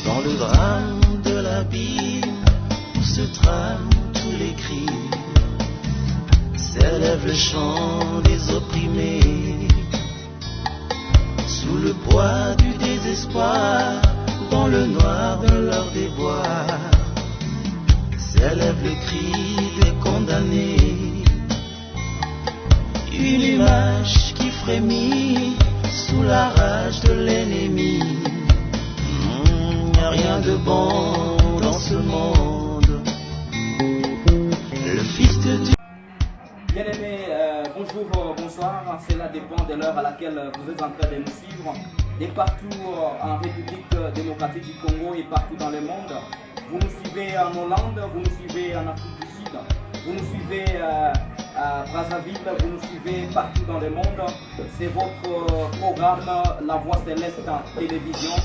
Dans le drame de l'abîme où se trament tous les cris, s'élève le chant des opprimés. Sous le poids du désespoir, dans le noir de leur déboire, s'élève le cri des condamnés. Une image qui frémit sous la rage de l'ennemi. N'y a rien de bon dans ce monde. Le Fils de Dieu. Bien-aimés, bonjour, bonsoir. Cela dépend de l'heure à laquelle vous êtes en train de nous suivre. Et partout en République démocratique du Congo et partout dans le monde. Vous nous suivez en Hollande, vous nous suivez en Afrique du Sud, vous nous suivez à Brazzaville, vous nous suivez partout dans le monde. C'est votre programme La Voix Céleste Télévision.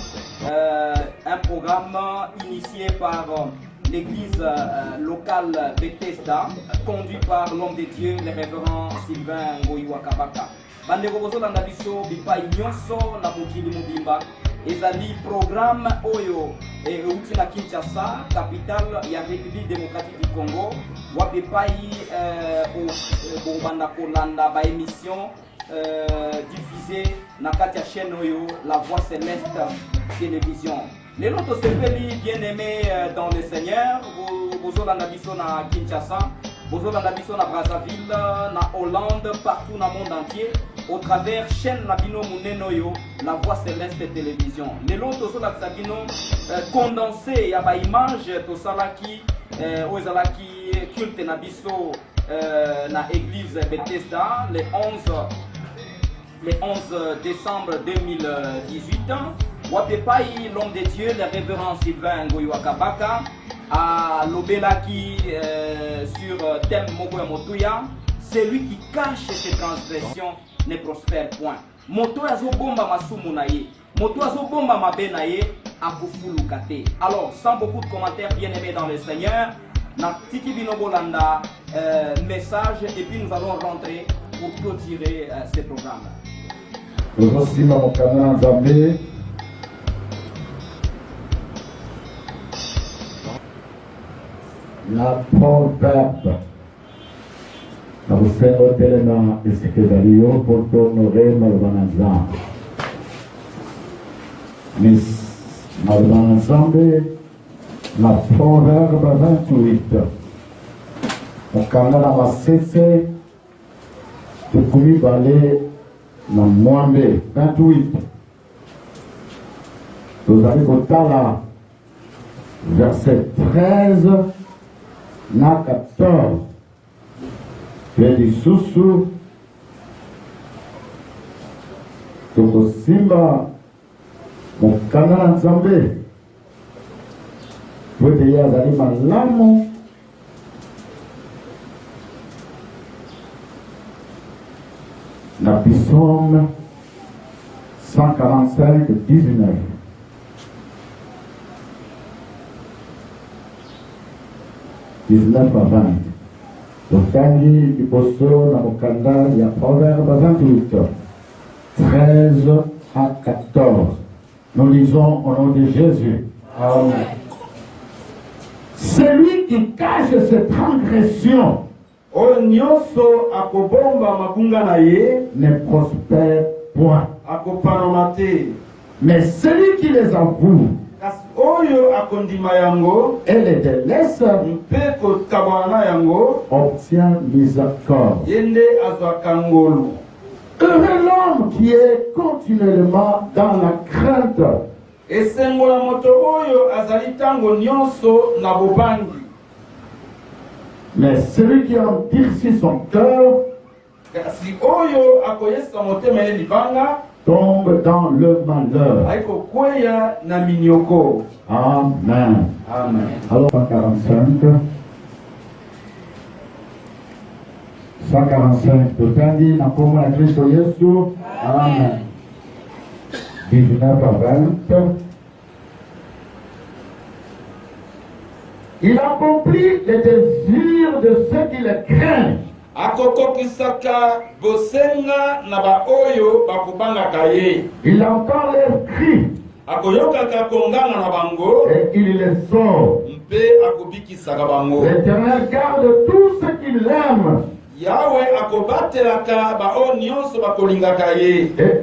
Un programme initié par l'église locale Bethesda, conduit par l'homme de Dieu, le révérend Sylvain Ngoyiwa Kabaka. Bandeko bozolanda biso bipai nyonso na mokili mobimba. Ezali programme oyo euti na Kinshasa, capitale ya République démocratique du Congo. Wapepai bobanda kolanda ba émission diffusée na kati ya chaîne oyo La Voix Céleste Télévision. Les autres sepeli bien-aimés dans le Seigneur, bozolanda biso na Kinshasa, bozolanda biso na Brazzaville, na Hollande, partout dans le monde entier, au travers chaîne Nabino Munenoyo, La Voix Céleste Télévision. Les autres Sabino condensé, il y a des images, tout ça là qui culte Nabiso na église Bethesda, le 11 décembre 2018. Wapepai, l'homme de Dieu, le révérend Sylvain Ngoyiwa Kabaka, à l'Obelaki sur thème Mokoya Motuya, celui qui cache ses transgressions ne prospère point. Motoya zobomba masumu na ye, motoya zobomba mabe na ye, akufulu kate. Alors, sans beaucoup de commentaires, bien aimés dans le Seigneur, na tiki bino bolanda message et puis nous allons rentrer pour clôturer ce programme. Merci mon canal Zambé. La proverbe. Na busengo telema isikedaliyo pour honorer Malbanazam. Miss Malbanazam, la proverbe 28. Mon canal a massé, tu pouvais aller dans Mwambe 28. Vous avez côté là, verset 13. Na 14, Pedi Susu, Toko Simba, Mokana Nzambe, Pwede ya zali malamu, na Psaume 145, 19. À 20. Tokani Iboso Namokanda, il y a Proverbe 28, 13 à 14. Nous lisons au nom de Jésus. Amen. Celui qui cache ses transgressions ne prospère point. Mais celui qui les avoue et les délaisse obtient miséricorde. Heureux l'homme qui est continuellement dans la crainte. Mais celui qui endurcit son cœur tombe dans le malheur. Amen. Amen. Alors 145 totandi na kombo na Kristo Yesu. Amen. 19 à 20. Il accomplit les désirs de ceux qui le craignent. Akokokisaka bosenga na ba oyo bakubanga kaye. Il entend leurs cris. et il les sauve. L'Éternel garde tout ce qu'il aime. Et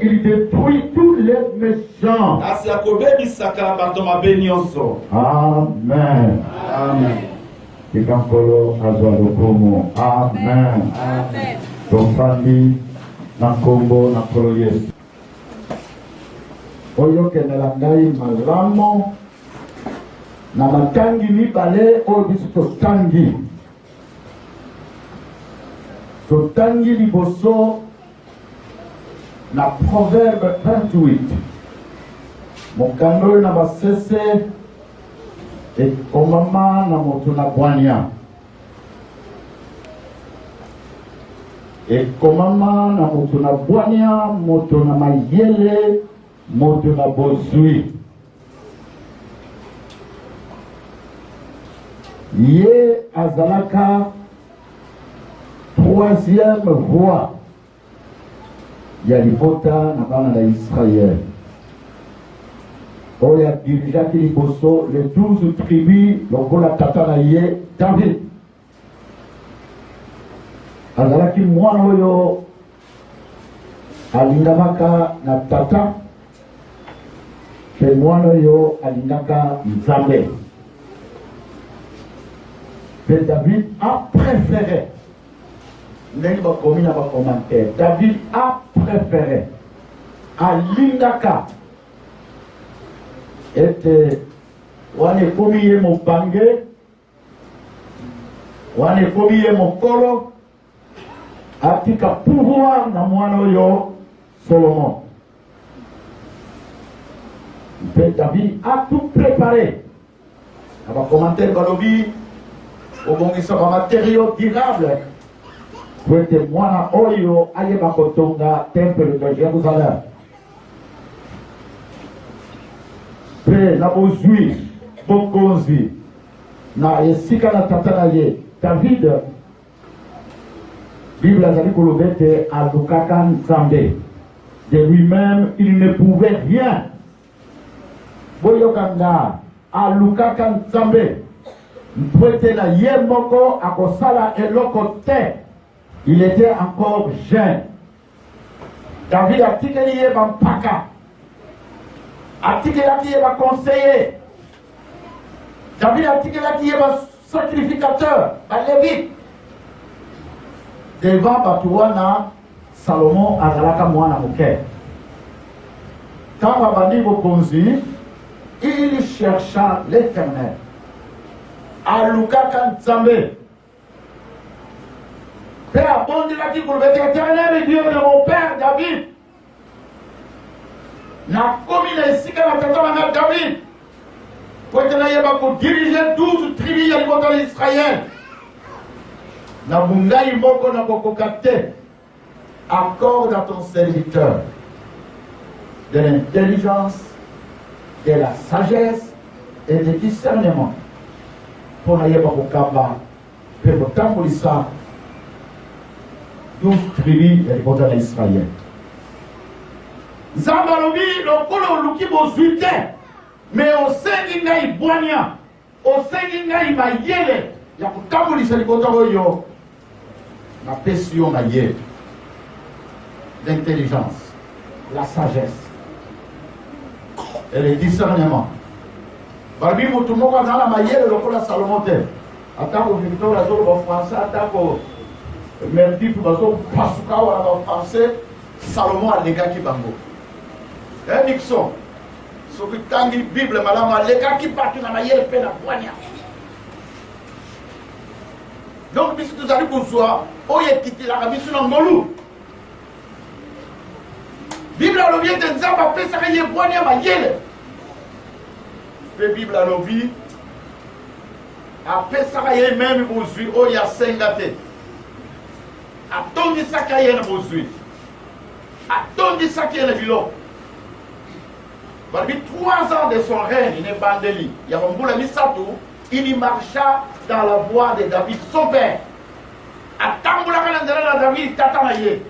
il détruit tous les méchants. Amen. Amen. Amen. Tofandi nakombo nakolo Yesu. Oyo kenela ngai malamu na matangi mibale oyo biso totangi liboso na Proverbe 28 mokando na basese ekomama na moto na bwania ekomama na moto na bwania moto na mayele moto na bozwi ye azalaka troisième voie ya libota na bana na Israël oyo adirijaki liboso les 12 tribus lokola tata na ye David azalaki mwana oyo alingamaka na tata pe mwana oyo alingaka Nzambe. Mais David a préféré, David a préféré à Lindaka et wane komiye mo bange wane komiye mo kolo atika pouvoir na mwana oyo Solomon. Mais David a tout préparé. On va commenter le balobi au bon qui sont matériaux durables pour être mwana oyo ayeba kotonga temple de Jérusalem. Pe na bozui bokonzi na esika na tata na ye David Bible azali kolobete alukaka Nzambe. De lui-même il ne pouvait rien. Boyokanga alukaka Nzambe mpwete na ye moko akosala eloko te. Il était encore jeune. David atikeli ye bampaka atikelaki ye baconseiller. David atikelaki ye basacrificateur balévite. Devant batu wana Salomon azalaka mwana moke. Quand babandi bokonzi il chercha l'Éternel. Alukaka Nzambe. Père, bon Dieu l'a dit pour l'Éternel, Dieu de mon père David. Na commis ici que la tata de David. Pour être diriger 12 tribus d'Israël. Na mungai moko na kokokate. Accorde à ton serviteur de l'intelligence, de la sagesse et du discernement pour n'aller pas au Kaba, pour tambourissa 12 tribus de l'Israël. Zambalobi, le polo luki bozuite, mais au Senginga Iboania, au Senginga Ibayele, il y a pour tambourissa le Kotaroyo, la passion Mayele, l'intelligence, la sagesse et le discernement. Barbi mutumoko na la mayele lokola Salomon te. Atako Victor azolo ba français atako merdi pour bazo pasuka wala ba français Salomon alegaki bango. Nixon. So que tangi Bible malama alegaki patu na mayele pe na bwanya. Donc biso tozali kozwa oye kitila biso na ngolu. Bible a l'objet de Nzamba pesaka ye bwanya mayele. La Bible a l'objet a pesaka ye même bozui o ya sengate. A tondi saka ye na bozui. A tondi saka ye na bilo. Parmi 3 ans de son règne, il est bandeli. Yarombula Misato, il y marcha dans la voie de David, son père. A tambula kanandela na David tatana ye.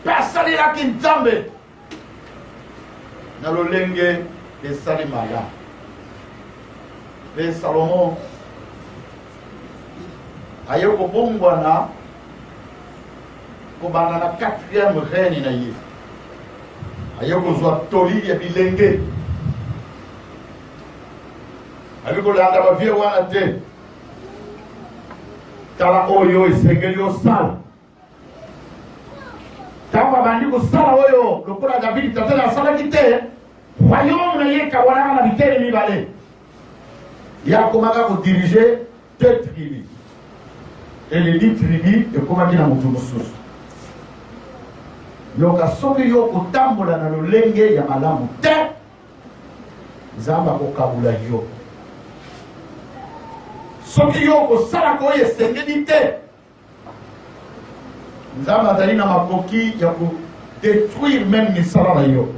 Personne n'a qui Nzambe. Na lolenge esali malamu. Mpe Salomo aye kobongwana kobanda na 4e règne na ye. Aye kozwa toli ya bilenge. Aye kolanda bavie wana te. Tala oyo esengeli osala. Tango abandi kosala oyo lokola David tatela asalaki te, royaume na ye kawanaka na biteni mibale. Yakomaka kodirige 2 tribus. Et les 10 tribus ekomaki na motu mosusu. Yoka soki yo kotambola na lolenge ya malamu te, Nzambe akokabula yo. Soki yo kosala koyo esengeli te, Nzambe azali na makoki ya kodétruire même misala na yo.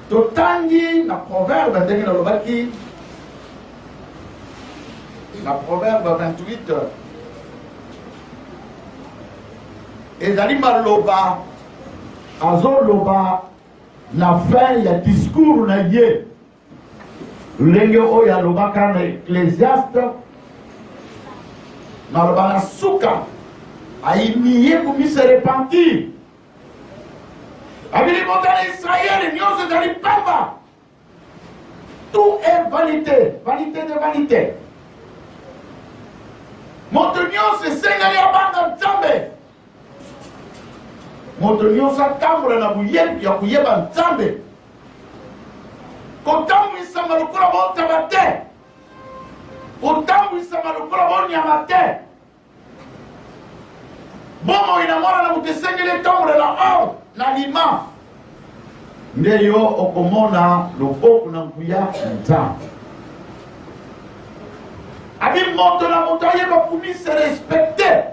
Totangi na proverbe ndenge nalobaki na proverbe 28 ezali maloba azoloba na fin ya discours na ye ndenge oyo alobaka na Ecclésiaste naloba na suka ayimiye komisa repentir abili motana Israël nyonso ezali pamba. Tout est vanité, vanité de vanité. Moto nyonso esengeli abanga Nzambe. Moto nyonso atambola na buyebi ya kuyeba Nzambe. Kotambwisama lokola bontaba te. Kotambwisama lokola bonyama te. Bomo ina mwana na moto esengeli tambola na or na lima. Nde yo okomona loboko na nguya Nzambe. Abi moto na moto ayeba kumi se respecte.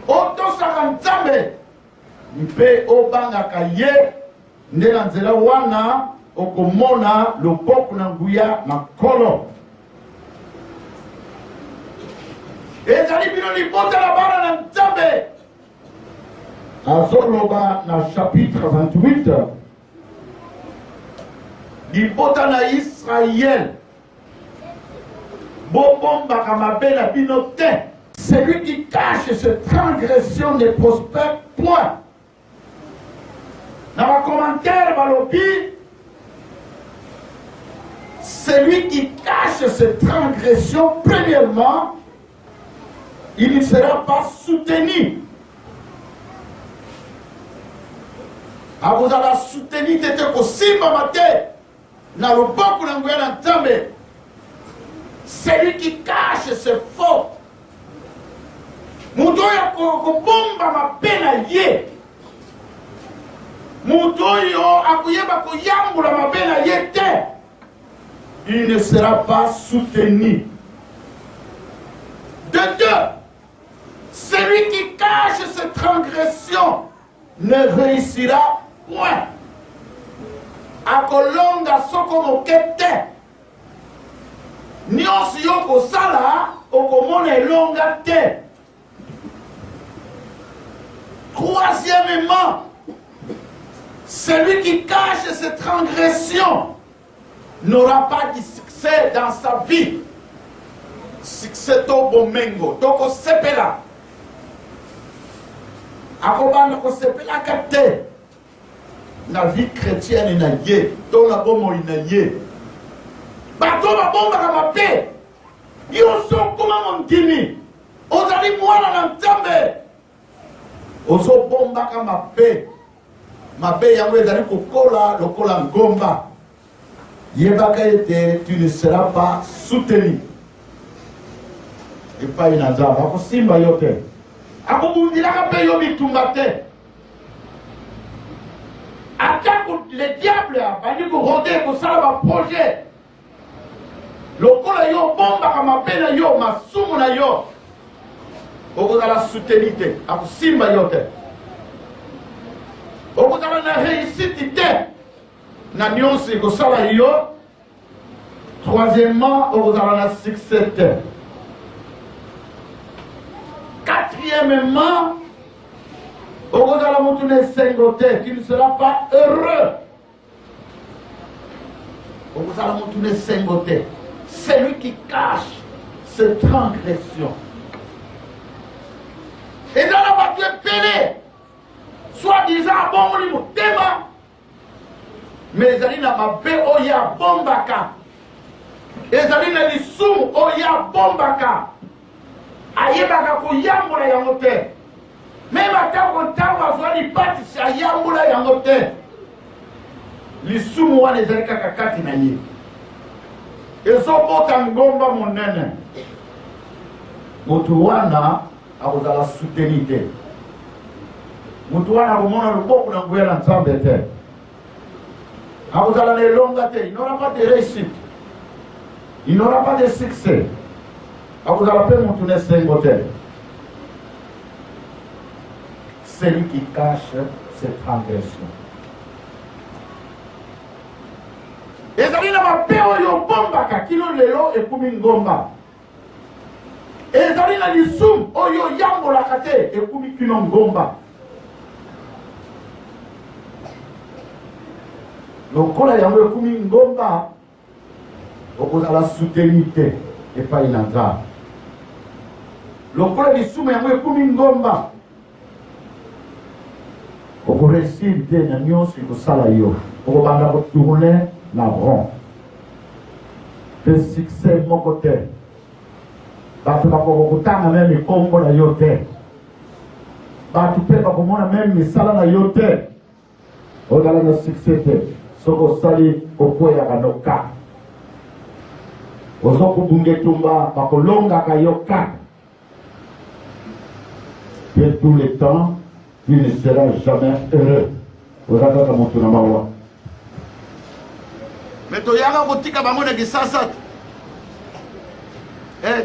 Otosaka Nzambe mpe obangaka ye nde na nzela wana okomona loboko na nguya makolo. Ezali bino libota na bana na Nzambe. Azoloba na chapitre 28 libota na Israël bobombaka mabe na bino te. Celui qui cache cette transgression ne prospère point. Dans le commentaire balobi, celui qui cache cette transgression, premièrement, il ne sera pas soutenu. Ah, vous avez soutenu, t'étais aussi maté, dans le bok na nguya na Nzambe. Celui qui cache, c'est faux. Mutu oyo kobomba mabe na ye. Mutu oyo akuyeba koyambula mabe na ye te. Il ne sera pas soutenu. De deux, celui qui cache ses transgressions ne réussira point. Akolonga soko mokete. Nyonso yo kosala okomona elonga te. Troisièmement, celui qui cache ses transgressions n'aura pas de succès dans sa vie. Succès to bomengo, to ko sepela. Akobanda ko sepela kate. Na vie chrétienne na ye, to na bomo ina ye. Bato ba bomba ka mape. Yo so koma mondimi. Ozali mwana na Nzambe. Oso bomba ka mape. Mape yango ezali kokola lokola ngomba. Yebaka ete tu ne seras pas soutenu. Et pas une azab. Ako simba yote. Ako bundilaka pe yo bitumba te. Attaque le diable a dit que rôder pour ça va projet. Lokola yo bomba ka mape na yo masumu na yo. Okozala soutenite, ako simba yote. Okozala na réussite te. Na nyonso ekosala yo. Troisièmement, okozala na succès te. Quatrièmement, Tu ne seras pas heureux. C'est lui qui cache ses transgressions. Et dans la voiture pélée, soi-disant bon limo tema, mais ezali na mabe oya bombaka, ezali na lisumu oya bombaka, ayebaka koyambola yango te. Même atako ntango azwa lipatisi ayambola yango te. Lisumu wana ezali kaka kati na ye, ezobota ngomba monene. Moto wana akozala soutenu te. Moto wana akomona loboko na nguya na Nzambe te. Akozala na elonga te. Il n'aura pas de réussite, il n'aura pas de succès. Akozala pe moto na esengo te. C'est lui qui cache ses transgressions. Ezali na mabe oyo bombaka kilo lelo ekumi ngomba. Ezali na lisumu oyo yambolaka te ekumi kino ngomba. Lokola yango ekumi ngomba, okozala soutenu te epai na Nzambe. Lokola lisumu yango ekumi ngomba, okoresili te na nyonso ekosala yo. Okobanda kotourne na rond. Pe succès moko te. Bato bakokotanga meme mikombo na yo te. Bato pe bakomona meme misala na yo te. Ozala na succès te. Soko osali okweyaka noka. Ozokobunga etumba bakolongaka yo kaka. Que tout le temps, tu ne seras jamais heureux. Ozakaka moto na mawa. Mais toyaka kotika bango na kisasa.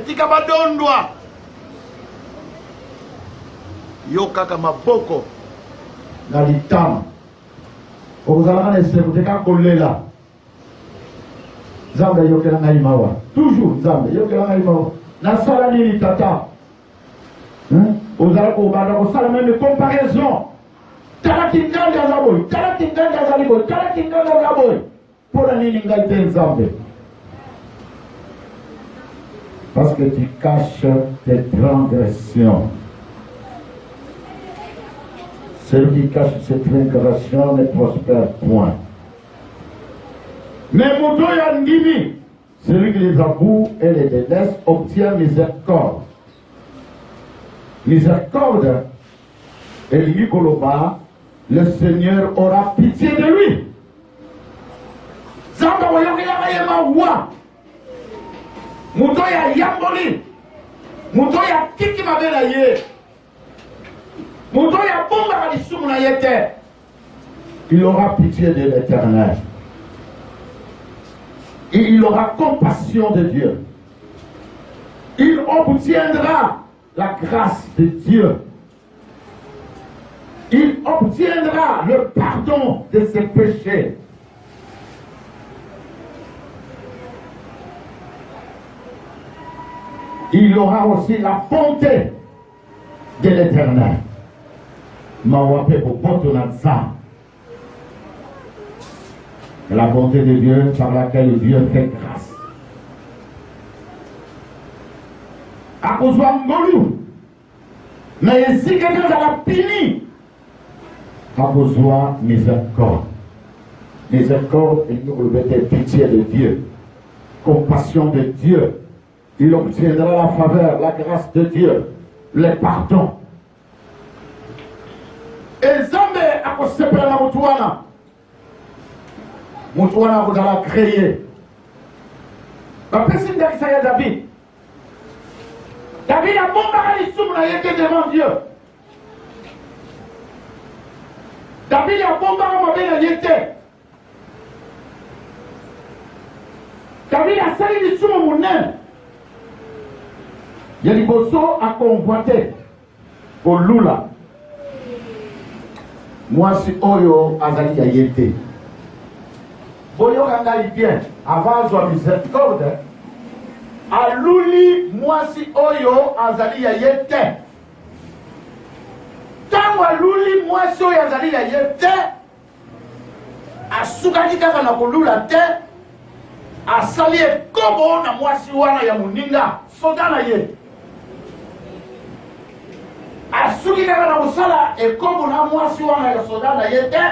Tika badondwa. Yo kaka maboko na litama. Okozalaka na esengo teka kolela. Nzambe yokela ngai mawa. Toujours Nzambe yokela ngai mawa. Nasala nini tata? Ozala kobanda kosala même comparaison. Tala kingali azaboy, tala kingali azaliboy, tala kingali azaboy. Pour la nini ngai te Nzambe? Parce que tu caches tes transgressions. Celui qui cache ses transgressions ne prospère point. Mais Moto Yandimi, celui qui les avoue et les délaisse, obtient miséricorde. Miséricorde, et lui Koloba, le Seigneur aura pitié de lui. Zamba woyokela yema wa. Moto ya yamboli. Moto ya kiki mabela ye. Moto ya bomba lisumu na yete. Il aura pitié de l'Éternel. Il aura compassion de Dieu. Il obtiendra la grâce de Dieu. Il obtiendra le pardon de ses péchés. Il aura aussi la bonté de l'Éternel. La bonté de Dieu par laquelle Dieu fait grâce. À cause de Ngolu, mais si quelqu'un a puni, à cause de miséricorde. Miséricorde, il nous revêt pitié de Dieu, compassion de Dieu. Il obtiendra la faveur, la grâce de Dieu, le pardon. Et Zambé a concepté la Moutouana. Moutouana vous a créé. La personne d'Aïsaïa David. David a bombardé il était devant Dieu. David a bombardé il était. David a sali les soumons mon aile. Yaliboso a convoité pour Lula. Moi si Oyo Azali Ayete. Boyo Kangali bien, avant de miséricorde, a Luli, moi si Oyo Azali Ayete. Tant ntango aluli mwasi oyo azali ya ye te asukaki kaka na kolula te asali ekobo na mwasi wana ya moninga soda na ye asuki kaka na kosala ekobo na mwasi wana ya soda na ye te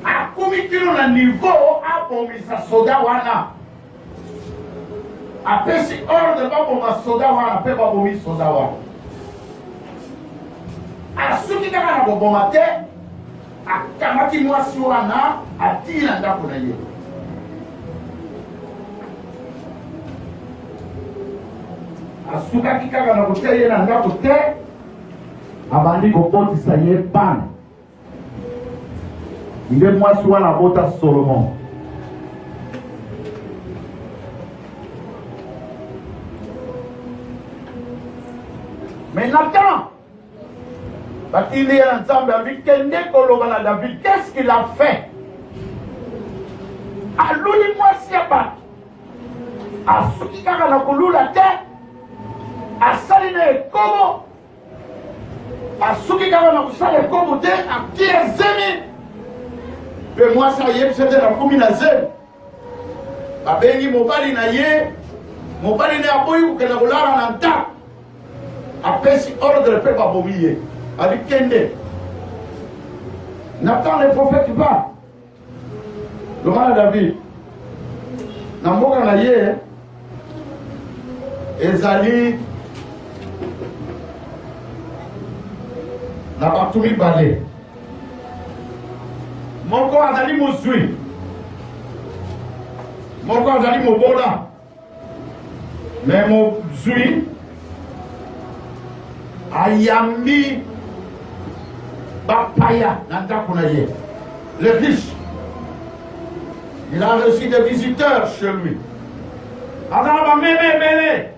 akumi kino na niveau abomisa soda wana apesi ordre baboma soda wana mpe babomi soda wana asuki kaka na koboma te akamati mwasi wana atii na ndako na ye asukaki kaka na kotia ye na ndako te abandi kobotisa ye bana nde mwasi wana abota Solomon. Mais Nathan, il est ensemble avec David. Qu'est-ce qu'il a fait? Aluli mwasi aba asuki kaka na kolula te asali na ekobo asuki kaka na kosala ekobo te atia zemi mpe mwasi ayebisa te na kumi na zemi babengi mobali na ye mobali na aboyi kokenda kolala na ndako apesi ordre mpe babomi ye abi kende Nathan le prophète va lomana David na mboka na ye ezali na bato mibale moko azali mozwi moko azali mobola me mozwi ayambi bapaya na ndako na ye le riche il a reçu des visiteurs chez lui azala bameme ebele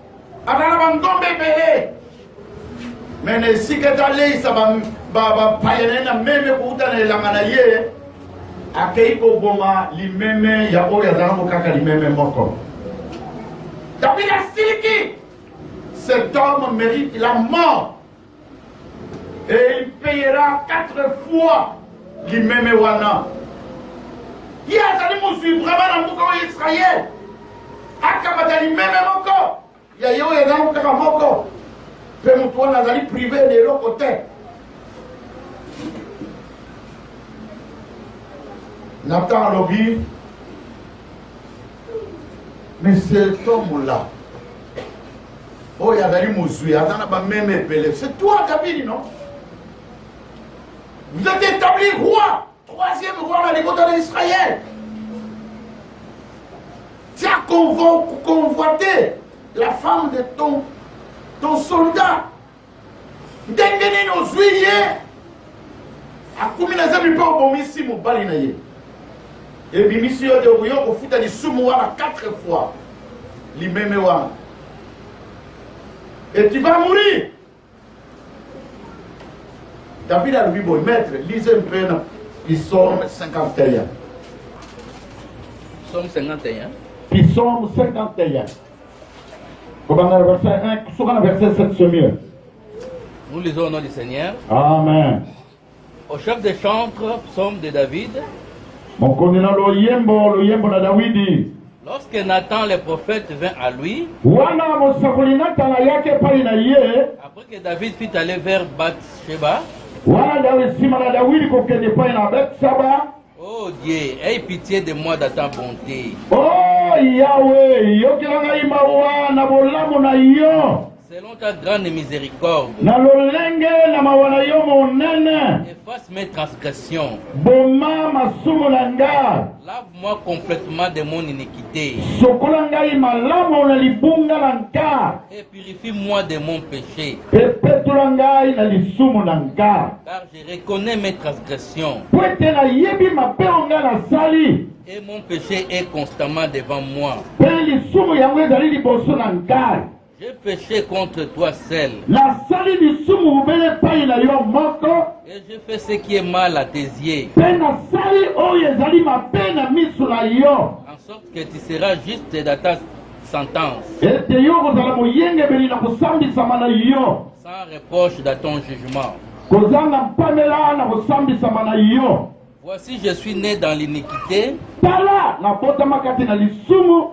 azala bangombe ebele me na esika etaleisa bapaya na ye na meme kouta na elanga na ye akei koboma limeme ya oyo azalako kaka limeme moko David asiliki cet homme mérite la mort et il payera 4 fois limeme wana ye azali mozwi vraiment na mboka oyo Israel akamata limeme moko ya ye oyo ezalako kaka moko mpe motu wana azali privé na eloko te Nathan alobi mais cet homme-là oyo azali mozwi aza na bameme ebele c'est toi David non vous êtes établi roi 3e roi dans les côtes d'Israël tu as convoité la femme de ton soldat ndenge nini ozwi ye akumi na zemi mpe obomisi mobali na ye ebimisi yo de oyo kofuta lisumu wana 4 fois limeme wana et tu vas mourir. David a lui dit, maître, lisez un peu Psaume 51. Psaume 51. Psaume 51. Verset 7, c'est mieux. Nous lisons au nom du Seigneur. Amen. Au chef des chantres, psaume de David. Lorsque Nathan le prophète vint à lui, après que David fut allé vers Bathsheba, oh Dieu, aie pitié de moi dans ta bonté. Oh Yahweh, Selon ta grande miséricorde, efface mes transgressions. Lave-moi complètement de mon iniquité. Et purifie-moi de mon péché. Car je reconnais mes transgressions. Et mon péché est constamment devant moi. J'ai péché contre toi seul. Et je fais ce qui est mal à tes yeux. En sorte que tu seras juste dans ta sentence. Sans reproche dans ton jugement. Voici, je suis né dans l'iniquité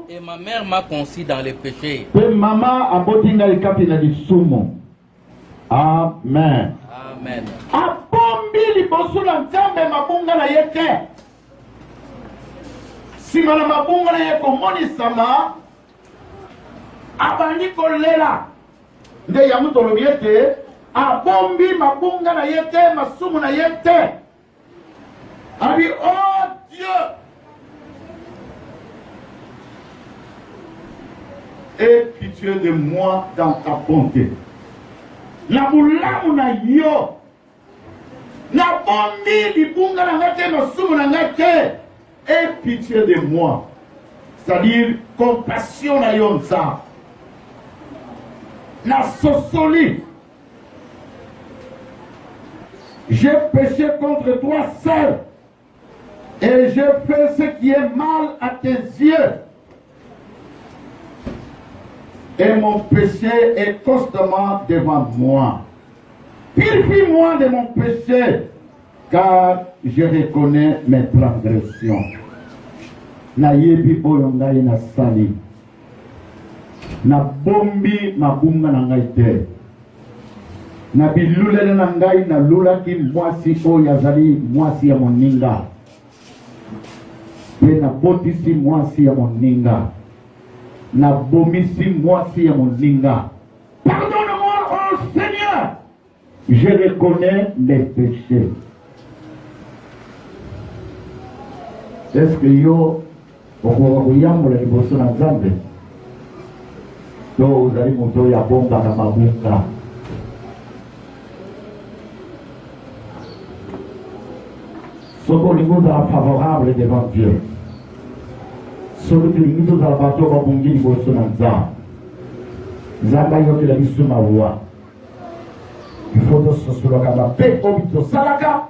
et ma mère m'a conçu dans les péchés. Amen. Amen. Simana mabunga na ye komoni sama abandi kolela nde ya mutu olobi ete abombi mabunga na ye te masumu na ye te abi oh Dieu aie pitié de moi dans ta bonté na bulamu na yo na bombi libunga na nga te masumu na nga te. Aie pitié de moi. C'est-à-dire, compassion na yonza. Na sosoli. J'ai péché contre toi seul. Et j'ai fait ce qui est mal à tes yeux. Et mon péché est constamment devant moi. Purifie-moi de mon péché, car je reconnais mes transgressions. Na yebi oyo ngai na sali. Na bombi mabunga na ngai te. Na bilulele na ngai na lulaki mwasi oyo azali mwasi ya moninga. Pe na botisi mwasi ya moninga. Na bomisi mwasi ya moninga. Pardonne-moi, oh Seigneur. Je reconnais mes péchés. Est-ce que yo okoka kuyambula liboso na Nzambe to ozali moto oyo abombaka mabunga? Soki olingi ozala favorable devant Dieu, soki tolingi tozala bato oyo babungi liboso na Nzambe, Nzambe ayokela biso mawa. Il faut tososolaka mabe oyo tosalaka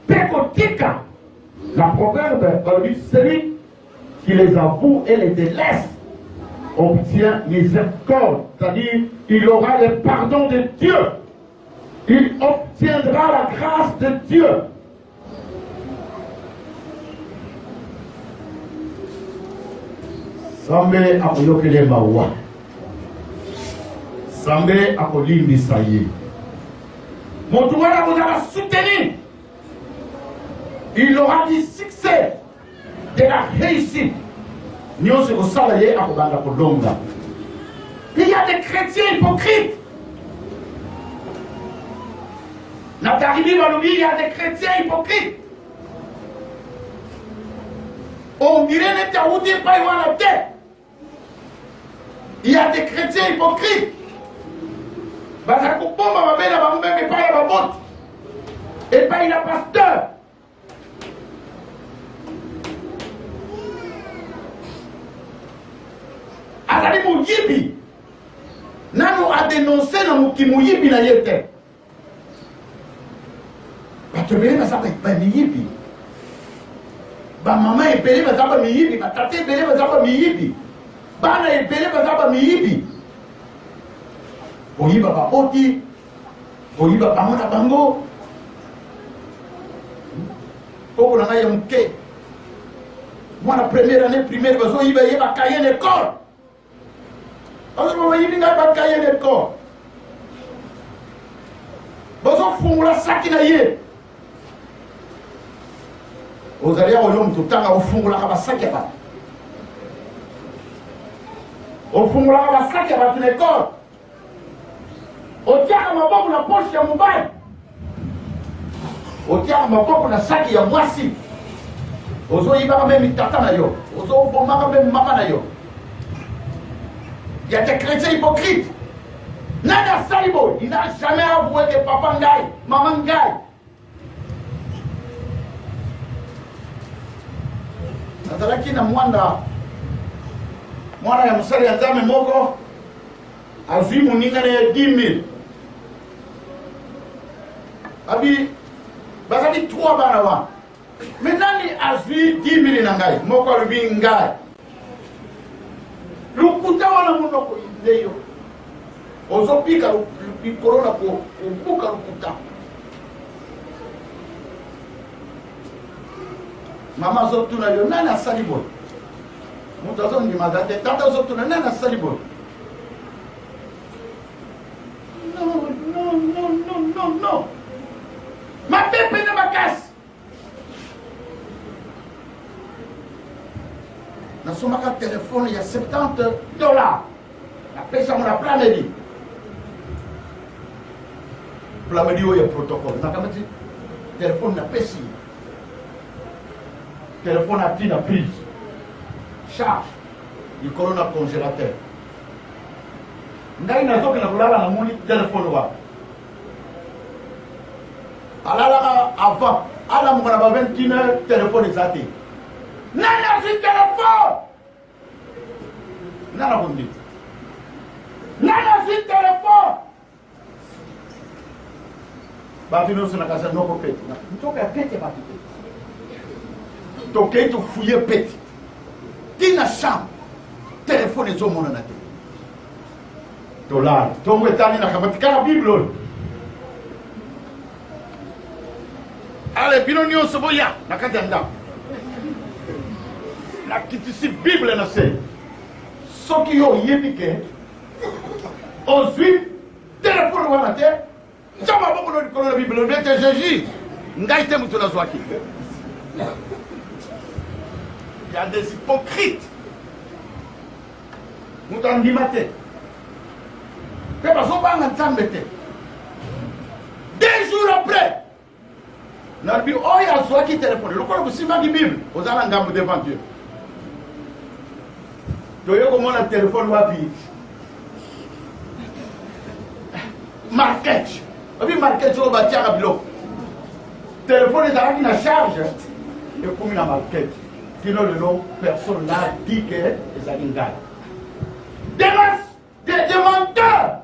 mpe kotika. La proverbe, celui qui les avoue et les délaisse obtient miséricorde, c'est-à-dire il aura le pardon de Dieu, il obtiendra la grâce de Dieu. Sambe akoyokele mawa, Sambe akolimbisa ye. Moto wana kozala soutenu. Il aura du succès, de la réussite. Il y a des chrétiens hypocrites. Il y a des chrétiens hypocrites. On dirait que pas la tête. Il y a des chrétiens hypocrites. Et pas il a pasteur. Azali muyibi nano a dénoncé na mukimuyibi na yete bato ebele bazaba miyibi bamama ebele bazaba miyibi batate ebele bazaba miyibi bana ebele bazaba miyibi koyiba baboti koyiba bango na bango koko na ngai ya moke mwana première année primaire bazoyiba ye bakaye l'école. Parce que vous avez pas cahier de corps. Vous avez fait la sac na ye. Vous allez au l'homme tout le temps, au fond la sac ya pas. Au fond la sac ya pas l'école. Au tiers ma boque la poche ya mobile. Au tiers ma boque la sac ya moisi. Vous avez pas même tata na yo. Vous avez pas même maman na yo. Il y a des chrétiens hypocrites. Nana Salibo, il n'a jamais avoué que papa ngaï, maman ngaï. Nazalaki na mwana ya musali ya Nzambe moko azwi moninga na 10 000. Abi bazali 3 bana wa. Mais nani azwi 10 000 na ngai? Moko alobi ngai. Lukuta wana munoko ndeyo. Ozopika likolo na kobuka lukuta. Mama zotuna yo nana salibo. Mutazo ndi mazate tata zotuna nana salibo. Non. Ma pepe ne ma casse. Dans son téléphone, il y a $70. La paix, ça m'a plamé. Plamé, il y a un protocole. Le téléphone n'a pas si. Le téléphone a pris la prise. Charge. Il colonne un congélateur. Ngai na zoki na kulala na muni téléphone wa. Alala avant, ala mukana ba 21h téléphone ezate. Nana si téléphone. Nana bondi. Nana si téléphone. Ba vino sona kasa noko pete. Ntoka pete ba pete. Toke to fouiller pete. Tina chambre. Téléphone ezo mona na te. Dollar. Tongo etani na kamatika na Bible. Ale bino nyonso boya na kati ya ndako. Na kitisi Bible na se. Soki yo yebi ke ozwi téléphone wana te. Chama boko no dikolo na Bible ndete Jésus. Ngai te mutu na zwaki. Il y a des hypocrites. Mutu andimate. Pe baso banga nzambe te. 2 jours après. Narbi oya zwaki téléphone. Lokolo busima ki Bible. Ozala ngambo devant Dieu. Toyo komona téléphone wapi. Market. Obi market so ba tiaka biloko. Téléphone ezalaki na charge. Et comme na market. Kino le nom personne n'a dit que ezali ngai. Des menteurs.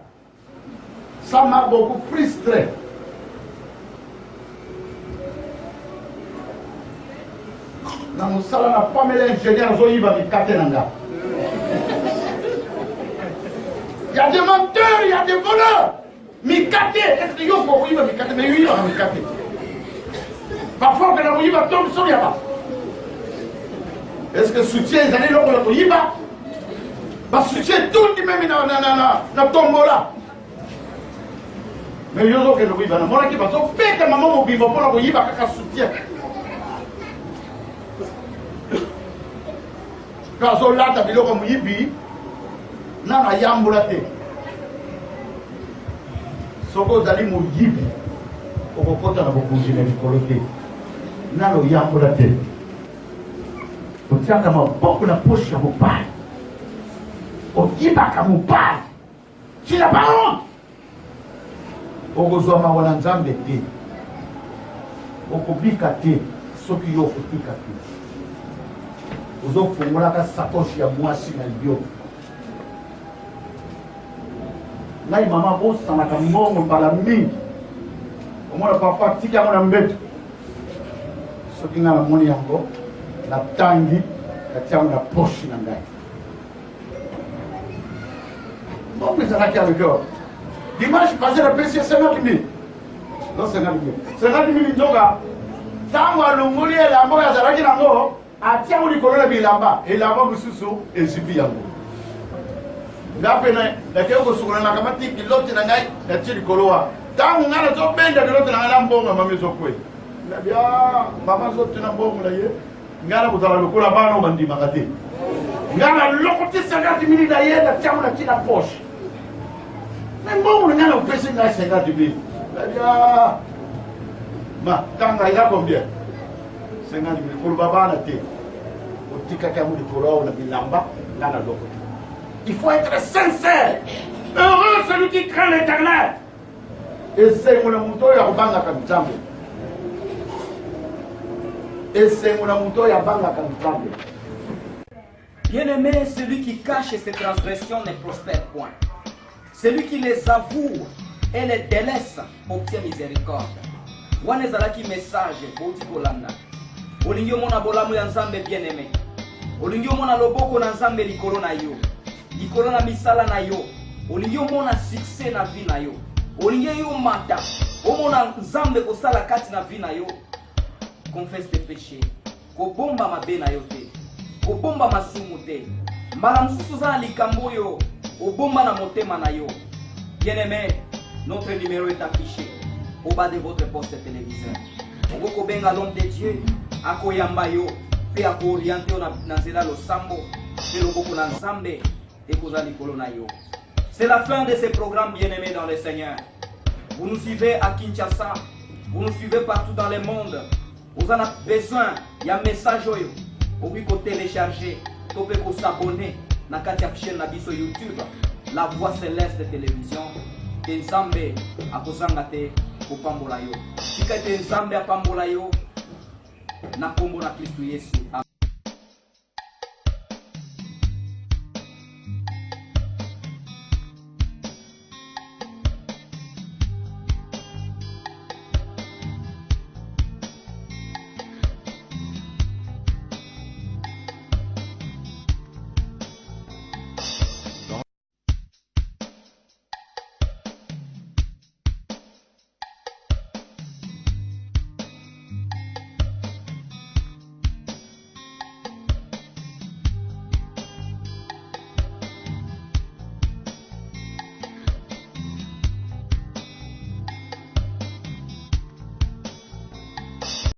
Ça m'a beaucoup frustré. Na musala na famille ingénieur zoyiba mikate nanga. Il y a des menteurs, il y a des voleurs. Mikate, est-ce que yo ko yiba mikate mais yiba mikate. Parfois que la yiba tombe sur yaba. Est-ce que soutien les années loko ko yiba? Ba soutien tout qui même na tombola. Mais yo zo ke no yiba na mona ki ba zo peka maman mo bimbo pona ko yiba kaka soutien. Kazo lata biloko muyibi nana yambula te. Soko zali muyibi okokota na bokunzi na likolo te. Nano yambula te. Otiaka maboko na poche ya mobali. Okibaka mobali. Tina pas honte. Okozwa mawa na nzambe te. Okobika te soki yo okotika te. Ozofungolaka sakoshi ya mwasi na yo. Ngai mama bosanaka mbongo mbala mingi. Omona papa tika yango na mbeto. Soki nga namoni yango na tangi kati yango na poche na ngai. Mbongo ezalaki avec eux. Dimanche passé na pesi 50 000. Non 50 000. 50 000 nzoka. Tango alongoli elamba azalaki nango. Atia uli kolona bilamba elamba mususu ezibi yango ngapena nakeo ko sukuna na kamati kiloti na ngai na tili kolowa tangu ngana zo benda kiloti na ngala mbonga mamezo kwe na bia mama zo tuna mbonga na ye ngala kuzala lokola bana bandi makate ngala lokoti 50 000 na ye na tia na kila poche na mbonga ngala upesi na 50 000 na bia ma tanga ila combien 50 000 pour baba na te. Il faut être sincère. Heureux celui qui craint l'Éternel. Et c'est mon amour ya banga kanzambe. Et c'est mon amour ya banga kanzambe. Bien-aimé, celui qui cache ses transgressions ne prospère point. Celui qui les avoue et les délaisse obtient miséricorde. Wana ezalaki message boti kolanda. Olingi omona bolamu ya Nzambe bien-aimé. Olingi omona loboko na Nzambe likolo na yo. Likolo na misala na yo. Olingi omona succès na vie na yo. Olingi yo mata. Omona Nzambe kosala kati na vie na yo. Confesse tes péchés. kobomba mabe na yo te, kobomba masumu te. Mbala mosusu za likambo oyo obomba na motema na yo. Bien-aimé, notre numéro est affiché au bas de votre poste téléviseur. Oko benga l'homme de Dieu, akoyamba yo, pe akorienter na nzela losambo, pe loboko na nzambe et koza likolo na yo. C'est la fin de ces programmes, bien-aimés dans le Seigneur. Vous nous suivez à Kinshasa, vous nous suivez partout dans le monde. Vous en avez besoin, il y a un message oyo. Vous pouvez télécharger, vous pouvez s'abonner à la chaîne de YouTube, La Voix Céleste de Télévision. Et Nzambe a kozangate ko pambola yo. Tika te Nzambe a pambola yo na kombo na Kristo Yesu.